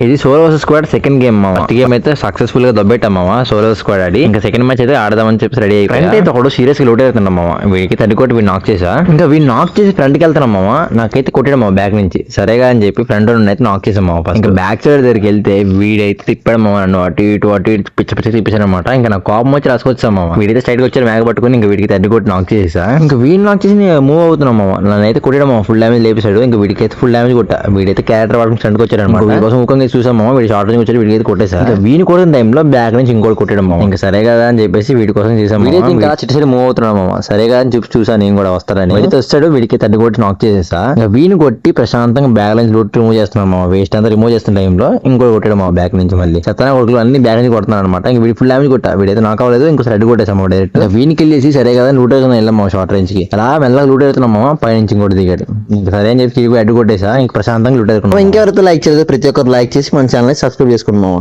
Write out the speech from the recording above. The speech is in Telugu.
ఇది solo versus squad second game మామ. ఫస్ట్ గేమ్ అయితే సక్సెస్ఫుల్ గా దొబ్బెట్టాం మామ సోలో స్క్వాడ్ ఆడి. ఇంకా సెకండ్ మ్యాచ్ అయితే ఆడదామని చెప్పి రెడీ అయిపోయి ఫ్రంట్ అయితే ఒకడు సీరియస్ గా లోట్ అవుతున్నాం మామ. వీడికి 30 కోటి వీడు నాక్ చేసా. ఇంకా వీడు నాక్ చేసి ఫ్రంట్ కి వెళ్తున్నాం మామ. నాకైతే కొట్టాడు మామ బ్యాక్ నుంచి. సరేగా అని చెప్పి ఫ్రంట్ అయితే నాక్ చేసాం మామ. ఇంకా బ్యాక్ సైడ్ దగ్గరికి వెళ్తే వీడైతే తిప్పాడు మామ నన్ను అటు ఇటు పిచ్చ పిచ్చ తిప్పించాడు అనమాట. ఇంకా నా కోపం వచ్చి రాసుకొచ్చాం మామ. వీడైతే సైడ్ కి వచ్చాడు మ్యాగ్ పట్టుకుని. ఇంకా వీడికి 30 కోటి నాక్ చేసా. ఇంకా వీడు నాక్ చేసి మూవ్ అవుతున్నాం మామ. నన్నైతే కొట్టాడు మామ. ఫుల్ డ్యామేజ్ లేపేశాడు. ఇంకా వీడికి అయితే ఫుల్ డ్యామేజ్ కొట్టా. వీడైతే క్యారెక్టర్ వాడుకుని ఫ్రంట్ కి వచ్చాడు అనమాట. వీడి కోసం ముఖంగా చూసాం మామ. వీడి షార్ట్ నుంచి వచ్చాడు. వీడికి అయితే కొట్టేసా. ఇంకా వీని కొట్టిన టైంలో బ్యాక్ నుంచి ఇంకోటి కొట్టడం మామ. ఇంకా సరే కదా అని చెప్పేసి వీడి కోసం చేసాం. వీడైతే ఇంకా చిట్ట సైడ్ మూవ్ అవుతున్నాం మామ. సరే కదా అని చెప్పి చూసా నేను కూడా వస్తారని. వీడితే వస్తాడు. వీడికి 30 కోటి నాక్ చేసేసా. ఇంకా వీని కొట్టి ప్రశాంతంగా బ్యాక్ నుంచి లూట్ రిమూవ్ చేస్తున్నాం మామ. వేస్ట్ అంతా రిమూవ్ చేస్తున్న టైంలో ఇంకోటి కొట్టాడు మామ బ్యాక్ నుంచి. మళ్ళీ చెత్తన కొడుకులు అన్ని బ్యాక్ నుంచి కొడుతున్నాడు అనమాట. ఇంకా వీడి ఫుల్ డ్యామేజ్ కొట్టా. వీడైతే నాకు అవ్వలేదు. ఇంకో రెడ్ కొట్టేసాం డైరెక్ట్. వీనికి వెళ్ళేసి సరే కదా లూట్ అవుతుంది వెళ్ళాం మామ. షార్ట్ రేంజ్ కి అలా మెల్లగా లూట్ అవుతున్నాం మామ. పై నుంచి ఇంకోటి దిగాడు. ఇంకా సరే అని చెప్పి అడ్డు కొట్టేసా. ఇంకా ప్రశాంతంగా లూట్ అవుతున్నాం. ఇంకెవరితో లైక్ చేయలేదు ప్రతి ఒక్కరు లైక్ చేసి మన ఛానల్ సబ్స్క్రైబ్ చేసుకున్నాం.